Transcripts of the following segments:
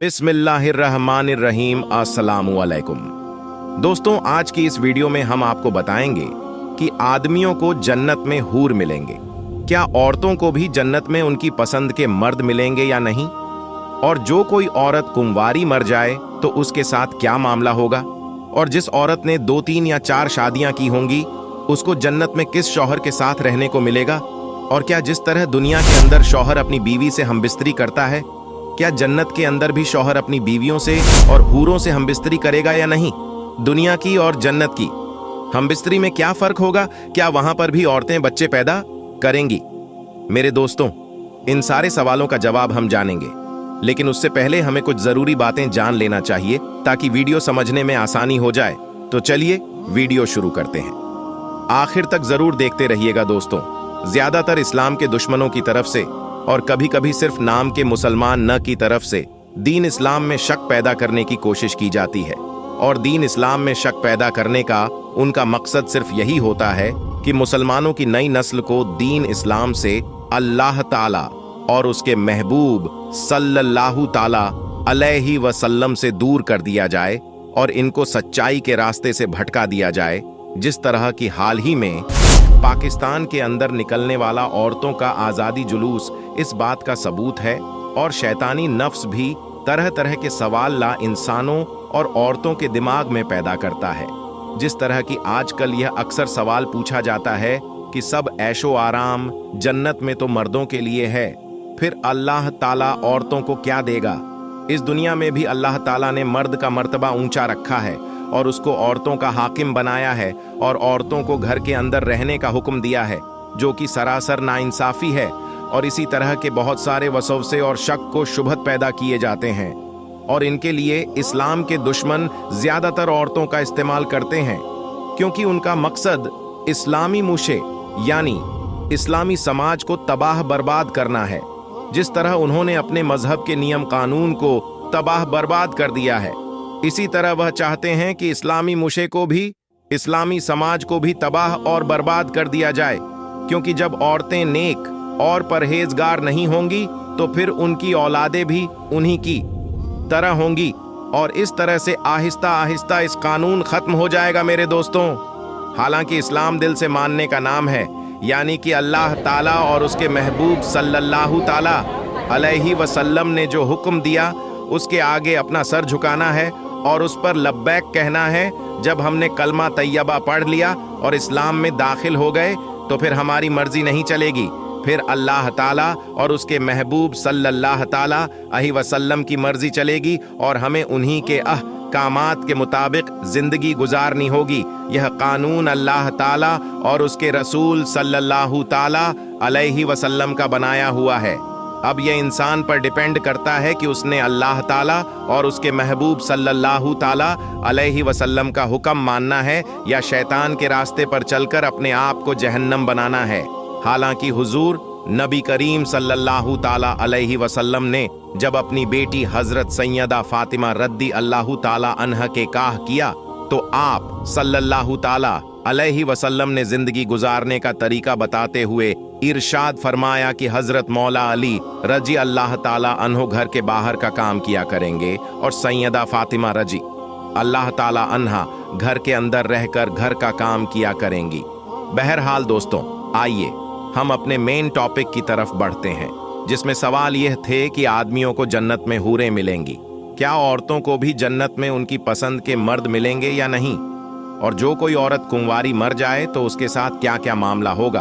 बिस्मिल्लाहिर्रहमानिर्रहीम अस्सलामुअलैकुम। दोस्तों, आज की इस वीडियो में हम आपको बताएंगे कि आदमियों को जन्नत में हूर मिलेंगे, क्या औरतों को भी जन्नत में उनकी पसंद के मर्द मिलेंगे या नहीं, और जो कोई औरत कुंवारी मर जाए तो उसके साथ क्या मामला होगा, और जिस औरत ने 2, 3 या 4 शादियां की होंगी उसको जन्नत में किस शौहर के साथ रहने को मिलेगा, और क्या जिस तरह दुनिया के अंदर शौहर अपनी बीवी से हमबिस्तरी करता है, क्या जन्नत के अंदर भी शौहर अपनी बीवियों से और हूरों से हमबिस्तरी करेगा या नहीं। दुनिया की और जन्नत की हमबिस्तरी में क्या फर्क होगा, क्या वहां पर भी औरतें बच्चे पैदा करेंगी। मेरे दोस्तों, इन सारे सवालों का जवाब हम जानेंगे, लेकिन उससे पहले हमें कुछ जरूरी बातें जान लेना चाहिए ताकि वीडियो समझने में आसानी हो जाए। तो चलिए वीडियो शुरू करते हैं। आखिर तक जरूर देखते रहिएगा दोस्तों। ज्यादातर इस्लाम के दुश्मनों की तरफ से और कभी कभी सिर्फ नाम के मुसलमान न की तरफ से दीन इस्लाम में शक पैदा करने की कोशिश की जाती है, और दीन इस्लाम में शक पैदा करने का उनका मकसद सिर्फ यही होता है कि मुसलमानों की नई नस्ल को दीन इस्लाम से अल्लाह ताला और उसके महबूब सल्लल्लाहु ताला अलैहि वसल्लम से दूर कर दिया जाए और इनको सच्चाई के रास्ते से भटका दिया जाए। जिस तरह की हाल ही में पाकिस्तान के अंदर निकलने वाला औरतों का आज़ादी जुलूस इस बात का सबूत है, और शैतानी नफ्स भी तरह तरह के सवाल ला इंसानों और औरतों के दिमाग में पैदा करता है। जिस तरह की आजकल यह अक्सर सवाल पूछा जाता है कि सब ऐशो आराम जन्नत में तो मर्दों के लिए है, फिर अल्लाह ताला औरतों को क्या देगा। इस दुनिया में भी अल्लाह ताला ने मर्द का मर्तबा ऊंचा रखा है और उसको औरतों का हाकिम बनाया है, और औरतों को घर के अंदर रहने का हुक्म दिया है, जो कि सरासर नाइंसाफी है। और इसी तरह के बहुत सारे वसवसे और शक को शुभत पैदा किए जाते हैं, और इनके लिए इस्लाम के दुश्मन ज्यादातर औरतों का इस्तेमाल करते हैं, क्योंकि उनका मकसद इस्लामी मुशे यानी इस्लामी समाज को तबाह बर्बाद करना है। जिस तरह उन्होंने अपने मजहब के नियम कानून को तबाह बर्बाद कर दिया है, इसी तरह वह चाहते हैं कि इस्लामी मुशे को भी, इस्लामी समाज को भी तबाह और बर्बाद कर दिया जाए। क्योंकि जब औरतें नेक और परहेजगार नहीं होंगी तो फिर उनकी औलादें भी उन्हीं की तरह होंगी, और इस तरह से आहिस्ता आहिस्ता इस कानून खत्म हो जाएगा मेरे दोस्तों। हालांकि इस्लाम दिल से मानने का नाम है, यानी कि अल्लाह ताला और उसके महबूब सल्लल्लाहु ताला अलैहि वसल्लम ने जो हुक्म दिया उसके आगे अपना सर झुकाना है और उस पर लब्बैक कहना है। जब हमने कलमा तैयबा पढ़ लिया और इस्लाम में दाखिल हो गए तो फिर हमारी मर्जी नहीं चलेगी, फिर अल्लाह ताला और उसके महबूब सल्लल्लाहु ताला अलैहि वसल्लम की मर्जी चलेगी, और हमें उन्हीं के अहकामात के मुताबिक जिंदगी गुजारनी होगी। यह कानून अल्लाह ताला और उसके रसूल सल्लल्लाहु ताला अलैहि वसल्लम का बनाया हुआ है। अब यह इंसान पर डिपेंड करता है कि उसने अल्लाह ताला और उसके महबूब सल्लल्लाहु ताला अलैहि वसल्लम का हुक्म मानना है या शैतान के रास्ते पर चलकर अपने आप को जहन्नम बनाना है। हालांकि हुजूर नबी करीम सल्लल्लाहु ताला अलैहि वसल्लम ने जब अपनी बेटी हजरत सैयदा फातिमा रद्दी अल्लाहु ताला अन्हा के काह किया, तो आप सल्लल्लाहु ताला अलैहि वसल्लम ने जिंदगी गुजारने का तरीका बताते हुए इरशाद फरमाया कि हजरत मौला अली रजी अल्लाह ताला अन्हो घर के बाहर का काम किया करेंगे और सैयदा फातिमा रजी अल्लाह ताला अन्हा घर के अंदर रहकर घर का काम किया करेंगी। बहरहाल दोस्तों, आइए हम अपने मेन टॉपिक की तरफ बढ़ते हैं, जिसमें सवाल यह थे कि आदमियों को जन्नत में हूरें मिलेंगी, क्या औरतों को भी जन्नत में उनकी पसंद के मर्द मिलेंगे या नहीं, और जो कोई औरत कुंवारी मर जाए तो उसके साथ क्या क्या मामला होगा,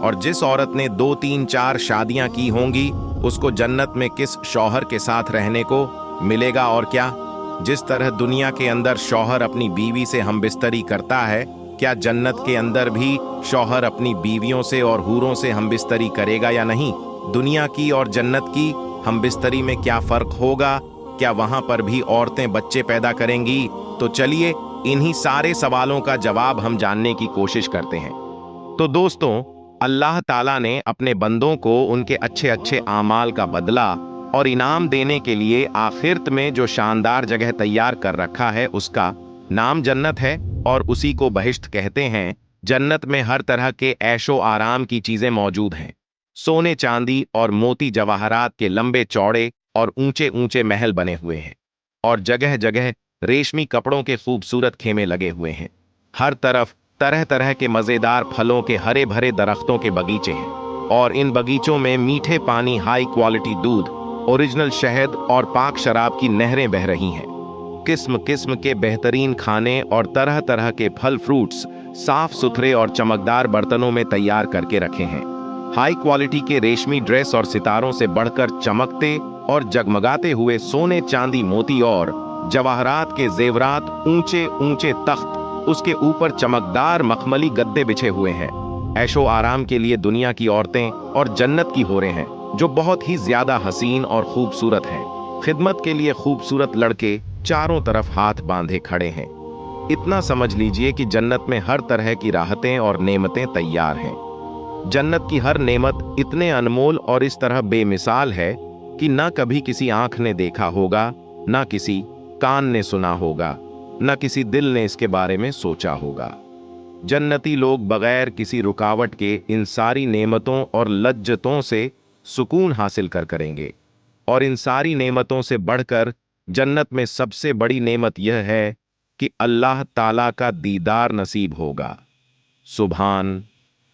और जिस औरत ने 2, 3, 4 शादियां की होंगी उसको जन्नत में किस शौहर के साथ रहने को मिलेगा, और क्या जिस तरह दुनिया के अंदर शौहर अपनी बीवी से हमबिस्तरी करता है, क्या जन्नत के अंदर भी शौहर अपनी बीवियों से और हूरों से हमबिस्तरी करेगा या नहीं। दुनिया की और जन्नत की हमबिस्तरी में क्या फर्क होगा, क्या वहां पर भी औरतें बच्चे पैदा करेंगी। तो चलिए इन्हीं सारे सवालों का जवाब हम जानने की कोशिश करते हैं। तो दोस्तों, अल्लाह ताला ने अपने बंदों को उनके अच्छे अच्छे आमाल का बदला और इनाम देने के लिए आखिरत में जो शानदार जगह तैयार कर रखा है उसका नाम जन्नत है, और उसी को बहिश्त कहते हैं। जन्नत में हर तरह के ऐशो आराम की चीजें मौजूद हैं। सोने चांदी और मोती जवाहरात के लंबे चौड़े और ऊंचे ऊंचे महल बने हुए हैं और जगह जगह रेशमी कपड़ों के खूबसूरत खेमे लगे हुए हैं। हर तरफ तरह तरह के मजेदार फलों के हरे भरे दरख्तों के बगीचे हैं और इन बगीचों में मीठे पानी, हाई क्वालिटी दूध, ओरिजिनल शहद और पाक शराब की नहरें बह रही हैं। किस्म किस्म के बेहतरीन खाने और तरह तरह के फल फ्रूट्स साफ सुथरे और चमकदार बर्तनों में तैयार करके रखे हैं। हाई क्वालिटी के रेशमी ड्रेस और सितारों से बढ़कर चमकते और जगमगाते हुए सोने, चांदी, मोती और जवाहरात के जेवरात, ऊंचे ऊंचे तख्त, उसके ऊपर चमकदार मखमली गद्दे बिछे हुए हैं। ऐशो आराम के लिए दुनिया की औरतें और जन्नत की होरें हैं जो बहुत ही ज्यादा हसीन और खूबसूरत हैं। खिदमत के लिए खूबसूरत लड़के चारों तरफ हाथ बांधे खड़े हैं। इतना समझ लीजिए कि जन्नत में हर तरह की राहतें और नेमतें तैयार हैं। जन्नत की हर नेमत इतने अनमोल और इस तरह बेमिसाल है कि ना कभी किसी आंख ने देखा होगा, ना किसी कान ने सुना होगा, ना किसी दिल ने इसके बारे में सोचा होगा। जन्नती लोग बगैर किसी रुकावट के इन सारी नेमतों और लज्जतों से सुकून हासिल करेंगे। और इन सारी नेमतों से बढ़कर जन्नत में सबसे बड़ी नेमत यह है कि अल्लाह ताला का दीदार नसीब होगा। सुभान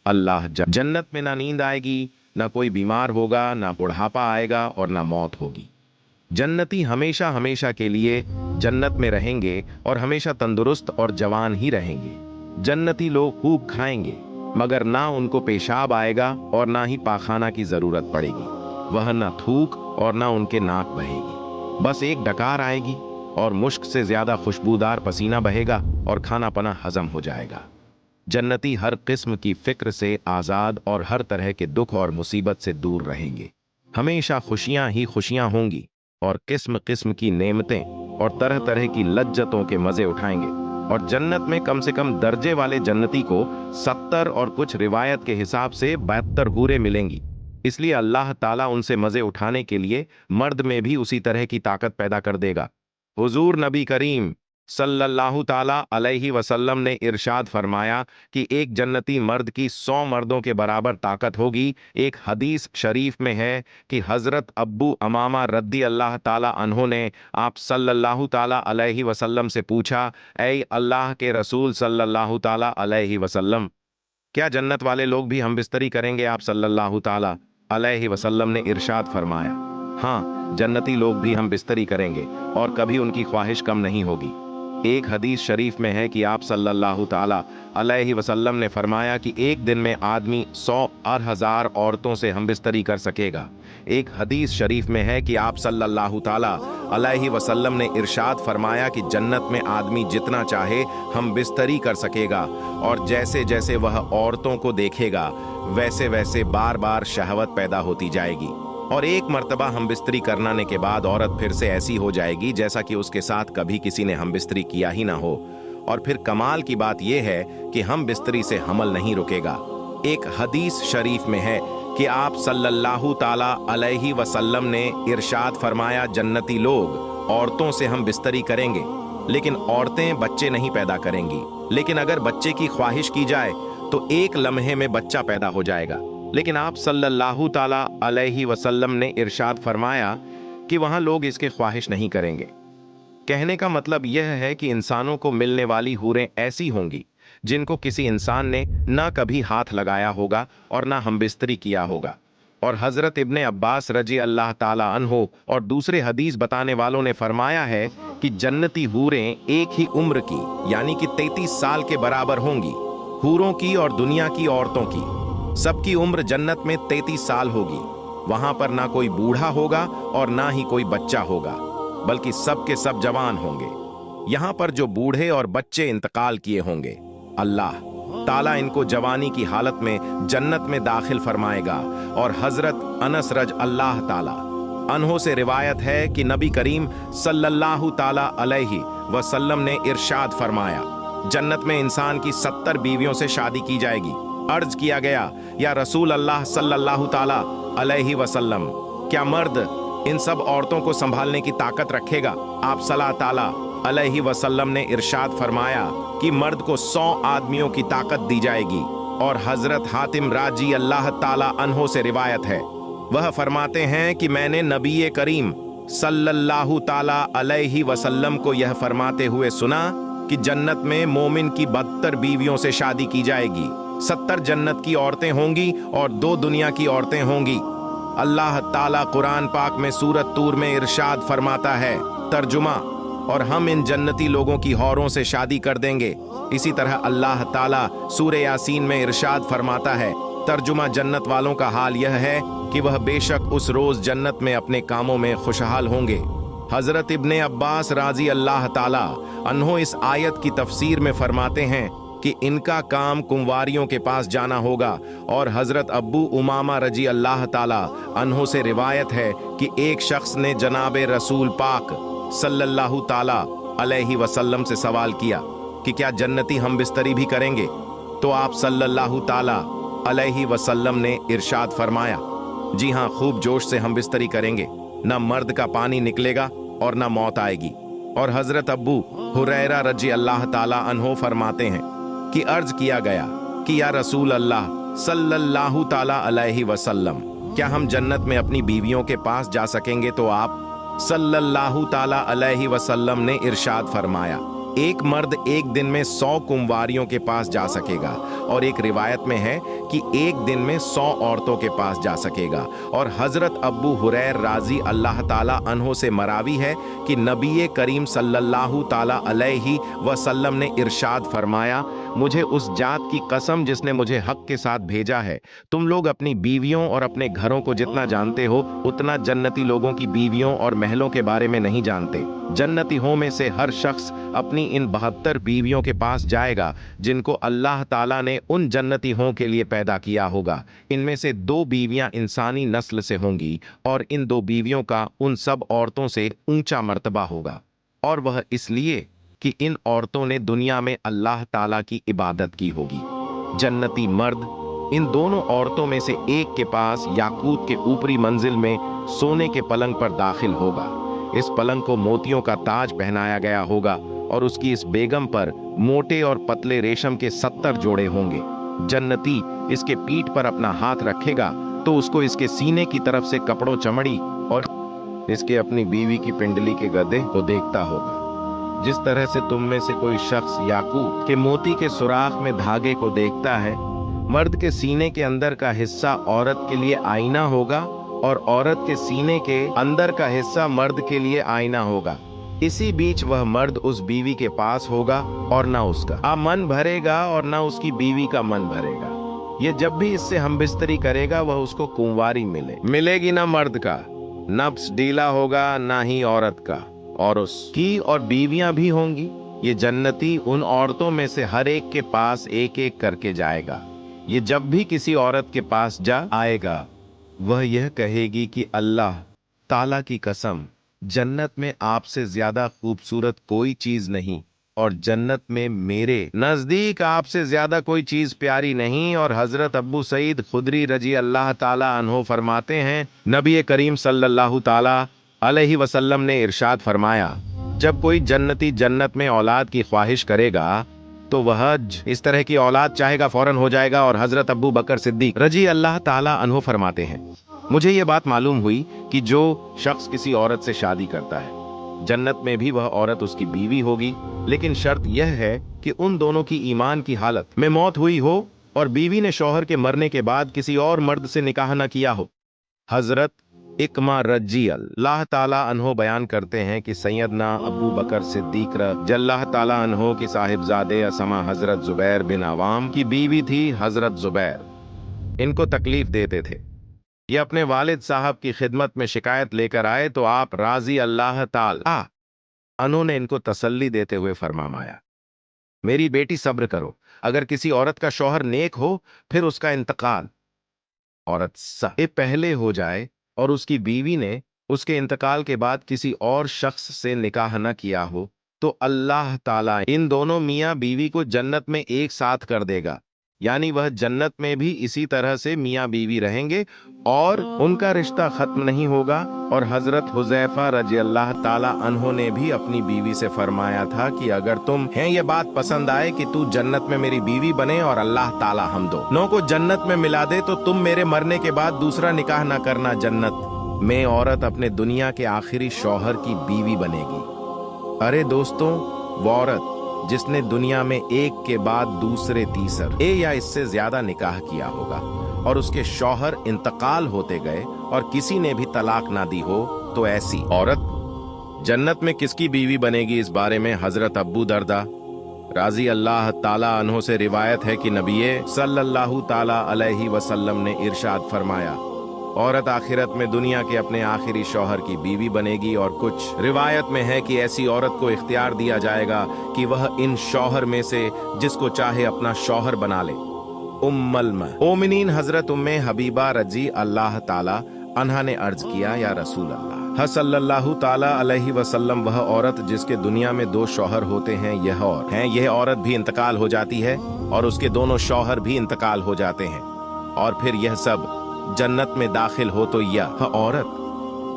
अल्लाह। जन्नत में ना नींद आएगी, ना कोई बीमार होगा, ना बुढ़ापा आएगा और ना मौत होगी। जन्नती हमेशा हमेशा के लिए जन्नत में रहेंगे और हमेशा तंदुरुस्त और जवान ही रहेंगे। जन्नती लोग खूब खाएंगे मगर ना उनको पेशाब आएगा और ना ही पाखाना की जरूरत पड़ेगी। वह ना थूक और ना उनके नाक बहेगी, बस एक डकार आएगी और मुश्क से ज्यादा खुशबूदार पसीना बहेगा और खाना पना हजम हो जाएगा। जन्नती हर किस्म की फिक्र से आजाद और हर तरह के दुख और मुसीबत से दूर रहेंगे। हमेशा खुशियां ही खुशियां होंगी और किस्म किस्म की नेमतें और तरह तरह की लज्जतों के मजे उठाएंगे। और जन्नत में कम से कम दर्जे वाले जन्नती को 70 और कुछ रिवायत के हिसाब से 72 हूरें मिलेंगी। इसलिए अल्लाह ताला उनसे मजे उठाने के लिए मर्द में भी उसी तरह की ताकत पैदा कर देगा। हुजूर नबी करीम सल्लल्लाहु ताला अलैहि वसल्लम ने इरशाद फरमाया कि एक जन्नती मर्द की 100 मर्दों के बराबर ताकत होगी। एक हदीस शरीफ में है कि हजरत अब्बू अमामा रद्दी अल्लाह ताला अन्हो ने आप सल्लल्लाहु ताला अलैहि वसल्लम से पूछा, ऐ अल्लाह के रसूल सल्लल्लाहु ताला अलैहि वसल्लम, क्या जन्नत वाले लोग भी हम बिस्तरी करेंगे? आप सल्लल्लाहु ताला अलैहि वसल्लम ने इरशाद फरमाया, हाँ, जन्नती लोग भी हम बिस्तरी करेंगे और कभी उनकी ख्वाहिश कम नहीं होगी। एक हदीस शरीफ में है कि आप सल्लल्लाहु ताला अलैहि वसल्लम ने फरमाया कि एक दिन में आदमी 100 और 1000 औरतों से हमबिस्तरी कर सकेगा। एक हदीस शरीफ में है कि आप सल्लल्लाहु ताला अलैहि वसल्लम ने इरशाद फरमाया कि जन्नत में आदमी जितना चाहे हम बिस्तरी कर सकेगा और जैसे जैसे वह औरतों को देखेगा वैसे वैसे बार बार शहवत पैदा होती जाएगी और एक मर्तबा हम बिस्तरी करने के बाद औरत फिर से ऐसी हो जाएगी जैसा कि उसके साथ कभी किसी ने हम बिस्तरी किया ही ना हो। और फिर कमाल की बात यह है कि हम बिस्तरी से हमल नहीं रुकेगा। एक हदीस शरीफ में है कि आप सल्लल्लाहु ताला अलैहि वसल्लम ने इरशाद फरमाया, जन्नती लोग औरतों से हम बिस्तरी करेंगे लेकिन औरतें बच्चे नहीं पैदा करेंगी, लेकिन अगर बच्चे की ख्वाहिश की जाए तो एक लम्हे में बच्चा पैदा हो जाएगा। लेकिन आप सल्लल्लाहु ताला अलैहि वसल्लम ने इरशाद फरमाया कि वहां लोग इसके ख्वाहिश नहीं करेंगे। कहने का मतलब यह है कि इंसानों को मिलने वाली हूरें ऐसी होंगी जिनको किसी इंसान ने ना कभी हाथ लगाया होगा और ना हमबिस्तरी किया होगा। और हजरत इब्ने अब्बास रजी अल्लाह ताला अन्हो और दूसरे हदीस बताने वालों ने फरमाया है कि जन्नती हूरें एक ही उम्र की यानी कि 33 साल के बराबर होंगी। हूरों की और दुनिया की औरतों की सबकी उम्र जन्नत में 33 साल होगी। वहां पर ना कोई बूढ़ा होगा और ना ही कोई बच्चा होगा, बल्कि सब के सब जवान होंगे। यहां पर जो बूढ़े और बच्चे इंतकाल किए होंगे, अल्लाह ताला इनको जवानी की हालत में जन्नत में दाखिल फरमाएगा। और हजरत अनस रज अल्लाह ताला अन्हो से रिवायत है कि नबी करीम सल्लल्लाहु ताला अलैहि वसल्लम ने इरशाद फरमाया, जन्नत में इंसान की 70 बीवियों से शादी की जाएगी। अर्ज किया गया, या रसूल अल्लाह सल्लल्लाहु ताला अलैहि वसल्लम, क्या मर्द इन सब औरतों को संभालने की ताकत रखेगा? आप सल्लल्लाहु ताला अलैहि वसल्लम ने इरशाद फरमाया कि मर्द को 100 आदमियों की ताकत दी जाएगी। और हजरत हातिम राजी अल्लाह ताला अन्हो से रिवायत है, वह फरमाते हैं कि मैंने नबी करीम सल्लल्लाहु ताला अलैहि वसल्लम को यह फरमाते हुए सुना कि जन्नत में मोमिन की 72 बीवियों से शादी की जाएगी, 70 जन्नत की औरतें होंगी और 2 दुनिया की औरतें होंगी। अल्लाह ताला कुरान पाक में सूरत तूर में इरशाद फरमाता है, तर्जुमा, और हम इन जन्नती लोगों की हौरों से शादी कर देंगे। इसी तरह अल्लाह ताला सूरे यासीन में इरशाद फरमाता है, तर्जुमा, जन्नत वालों का हाल यह है कि वह बेशक उस रोज जन्नत में अपने कामों में खुशहाल होंगे। हजरत इब्ने अब्बास राजी अल्लाह ताला अन्हो इस आयत की तफसीर में फरमाते हैं कि इनका काम कुंवारियों के पास जाना होगा, और हजरत अब्बू उमामा रजी अल्लाह ताला अन्हो से रिवायत है कि एक शख्स ने जनाब रसूल पाक सल्लल्लाहु ताला अलैहि वसल्लम से सवाल किया कि क्या जन्नती हम बिस्तरी भी करेंगे? तो आप सल्लल्लाहु ताला अलैहि वसल्लम ने इरशाद फरमाया, जी हाँ, खूब जोश से हम बिस्तरी करेंगे, ना मर्द का पानी निकलेगा और ना मौत आएगी। और हजरत अब्बू हुरैरा रजी अल्लाह ताला अन्हो फरमाते हैं कि अर्ज किया गया कि या रसूल अल्लाह सल्लल्लाहु ताला अलैहि वसल्लम, क्या हम जन्नत में अपनी बीवियों के पास जा सकेंगे? तो आप सल्लल्लाहु ताला अलैहि वसल्लम ने इरशाद फरमाया, एक मर्द एक दिन में 100 कुंवारियों के पास जा सकेगा, और एक रिवायत में है कि एक दिन में 100 औरतों के पास जा सकेगा। और हजरत अब्बू हुरैर राजी अल्लाह ताला अन्हो से मरावी है कि नबी करीम सल्लल्लाहु ताला अलैहि वसल्लम ने इरशाद फरमाया, मुझे उस जात की कसम जिसने मुझे हक के साथ भेजा है, तुम लोग अपनी बीवियों और अपने घरों को जितना जानते हो उतना जन्नती लोगों की बीवियों और महलों के बारे में नहीं जानते। जन्नती हों में से हर शख्स अपनी इन 72 बीवियों के पास जाएगा जिनको अल्लाह ताला ने उन जन्नती हों के लिए पैदा किया होगा। इनमें से 2 बीवियां इंसानी नस्ल से होंगी, और इन 2 बीवियों का उन सब औरतों से ऊंचा मर्तबा होगा, और वह इसलिए कि इन औरतों ने दुनिया में अल्लाह ताला की इबादत की होगी। जन्नती मर्द इन दोनों औरतों में से एक के पास याकूत के ऊपरी मंजिल में सोने के पलंग पर दाखिल होगा। इस पलंग को मोतियों का ताज पहनाया गया होगा, और उसकी इस बेगम पर मोटे और पतले रेशम के 70 जोड़े होंगे। जन्नती इसके पीठ पर अपना हाथ रखेगा तो उसको इसके सीने की तरफ से कपड़ों चमड़ी और इसके अपनी बीवी की पिंडली के गद्दे को देखता होगा। जिस तरह से तुम में से कोई शख्स याकूत के मोती के सुराख में धागे को देखता है, मर्द के सीने के अंदर का हिस्सा औरत के लिए आईना होगा, और औरत के सीने के अंदर का हिस्सा मर्द के लिए आईना होगा। इसी बीच वह मर्द उस बीवी के पास होगा और ना उसका मन भरेगा और ना उसकी बीवी का मन भरेगा। ये जब भी इससे हम बिस्तरी करेगा वह उसको कुंवारी मिलेगी ना मर्द का नफ्स ढीला होगा ना ही औरत का, और उसकी और बीवियां भी होंगी। ये जन्नती उन औरतों में से हर एक के पास एक एक करके जाएगा। ये जब भी किसी औरत के पास जा आएगा वह यह कहेगी कि अल्लाह ताला की कसम, जन्नत में आपसे ज्यादा खूबसूरत कोई चीज नहीं, और जन्नत में मेरे नजदीक आपसे ज्यादा कोई चीज प्यारी नहीं। और हजरत अब्बू सईद खुदरी रजी अल्लाह ताला अन्हो फरमाते हैं, नबी करीम सल्लल्लाहु ताला अलैहि वसल्लम ने इरशाद फरमाया, जब कोई जन्नती जन्नत में औलाद की ख्वाहिश करेगा तो वह इस तरह की औलाद चाहेगा फौरन हो जाएगा। और हजरत अब्बू बकर सिद्दीक रजी अल्लाह ताला अन्हो फरमाते हैं, मुझे ये बात मालूम हुई कि जो शख्स किसी औरत से शादी करता है जन्नत में भी वह औरत उसकी बीवी होगी, लेकिन शर्त यह है कि उन दोनों की ईमान की हालत में मौत हुई हो और बीवी ने शौहर के मरने के बाद किसी और मर्द से निकाह न किया हो। हजरत इकमा रजी अल्लाह ताला अन्हो बयान करते हैं कि सैयदना अबू बकर सिद्दीक रज़ियल्लाहु ताला अन्हो की साहिबजादे असमा हजरत जुबैर बिन अवाम की बीवी थी। हजरत जुबैर इनको तकलीफ देते थे। ये अपने वालिद साहब की खिदमत में शिकायत लेकर आए तो आप राजी अल्लाह ताला अन्हो ने इनको तसल्ली देते हुए फरमाया, मेरी बेटी सब्र करो, अगर किसी औरत का शौहर नेक हो फिर उसका इंतकाल औरत से पहले हो जाए और उसकी बीवी ने उसके इंतकाल के बाद किसी और शख्स से निकाह न किया हो, तो अल्लाह ताला इन दोनों मियाँ बीवी को जन्नत में एक साथ कर देगा, यानी वह जन्नत में भी इसी तरह से मियाँ बीवी रहेंगे और उनका रिश्ता खत्म नहीं होगा। और हजरत हुज़ैफा रज़ियल्लाहु ताला अन्हो ने भी अपनी बीवी से फरमाया था कि अगर तुम है ये बात पसंद आए कि तू जन्नत में मेरी बीवी बने और अल्लाह ताला हम दोनों को जन्नत में मिला दे, तो तुम मेरे मरने के बाद दूसरा निकाह ना करना। जन्नत में औरत अपने दुनिया के आखिरी शौहर की बीवी बनेगी। अरे दोस्तों, वो औरत जिसने दुनिया में एक के बाद दूसरे तीसरे या इससे ज्यादा निकाह किया होगा और उसके शौहर इंतकाल होते गए और किसी ने भी तलाक ना दी हो, तो ऐसी औरत जन्नत में किसकी बीवी बनेगी? इस बारे में हजरत अबू दरदा राजी अल्लाह ताला अन्हो से रिवायत है कि नबी सल्लल्लाहु ताला अलैहि वसल्लम ने इरशाद फरमाया, औरत आखिरत में दुनिया के अपने आखिरी शौहर की बीवी बनेगी। और कुछ रिवायत में है कि ऐसी औरत को इख्तियार दिया जाएगा कि वह इन शौहर में से जिसको चाहे अपना शौहर बना ले। उम्मुल मोमिनीन हजरत उम्मे हबीबा रजी अल्लाह ताला अन्हा ने अर्ज किया, या रसूल अल्लाह सल्लल्लाहु ताला अलैहि वसल्लम, वह औरत जिसके दुनिया में 2 शौहर होते हैं, यह औरत भी इंतकाल हो जाती है और उसके दोनों शौहर भी इंतकाल हो जाते हैं और फिर यह सब जन्नत में दाखिल हो, तो यह औरत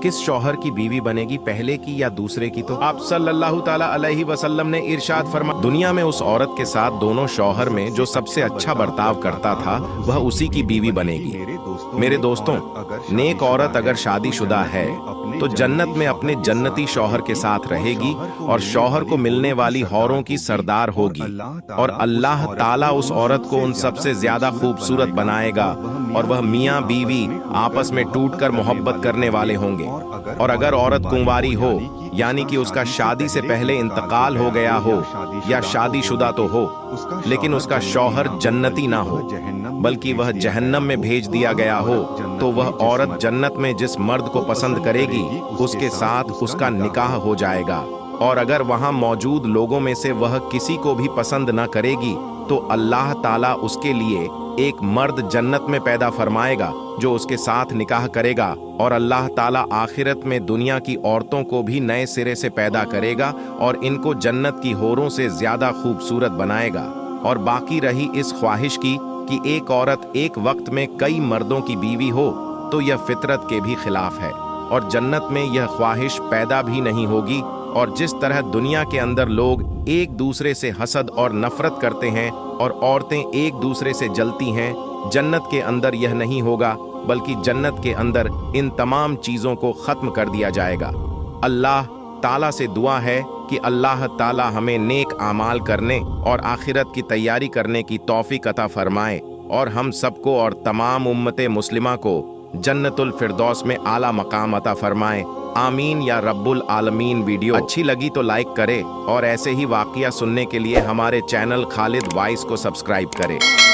किस शौहर की बीवी बनेगी, पहले की या दूसरे की? तो आप सल्लल्लाहु ताला अलैहि वसल्लम ने इरशाद फरमाया, दुनिया में उस औरत के साथ दोनों शौहर में जो सबसे अच्छा बर्ताव करता था वह उसी की बीवी बनेगी। मेरे दोस्तों, नेक औरत अगर शादीशुदा है तो जन्नत में अपने जन्नती शौहर के साथ रहेगी और शौहर को मिलने वाली हौरों की सरदार होगी और अल्लाह ताला उस औरत को उन सबसे ज्यादा खूबसूरत बनाएगा और वह मियाँ बीवी आपस में टूटकर मोहब्बत करने वाले होंगे। और अगर औरत कुंवारी हो, यानी कि उसका शादी से पहले इंतकाल हो गया हो या शादीशुदा तो हो लेकिन उसका शौहर जन्नती ना हो बल्कि वह जहन्नम में भेज दिया गया हो, तो वह औरत जन्नत में जिस मर्द को पसंद करेगी उसके साथ उसका निकाह हो जाएगा। और अगर वहां मौजूद लोगों में से वह किसी को भी पसंद न करेगी तो अल्लाह ताला उसके लिए एक मर्द जन्नत में पैदा फरमाएगा जो उसके साथ निकाह करेगा और अल्लाह ताला आखिरत में दुनिया की औरतों को भी नए सिरे से पैदा करेगा और इनको जन्नत की हौरों से ज्यादा खूबसूरत बनाएगा। और बाकी रही इस ख्वाहिश की कि एक औरत एक वक्त में कई मर्दों की बीवी हो, तो यह फितरत के भी खिलाफ है और जन्नत में यह ख्वाहिश पैदा भी नहीं होगी। और जिस तरह दुनिया के अंदर लोग एक दूसरे से हसद और नफरत करते हैं और औरतें एक दूसरे से जलती हैं, जन्नत के अंदर यह नहीं होगा बल्कि जन्नत के अंदर इन तमाम चीजों को खत्म कर दिया जाएगा। अल्लाह ताला से दुआ है कि अल्लाह ताला हमें नेक आमाल करने और आखिरत की तैयारी करने की तौफीक अता फरमाए और हम सबको और तमाम उम्मते मुस्लिमा को जन्नतुल फिरदौस में आला मकाम अता फरमाए। आमीन या रब्बुल आलमीन। वीडियो अच्छी लगी तो लाइक करें और ऐसे ही वाक़िया सुनने के लिए हमारे चैनल खालिद वॉइस को सब्सक्राइब करें।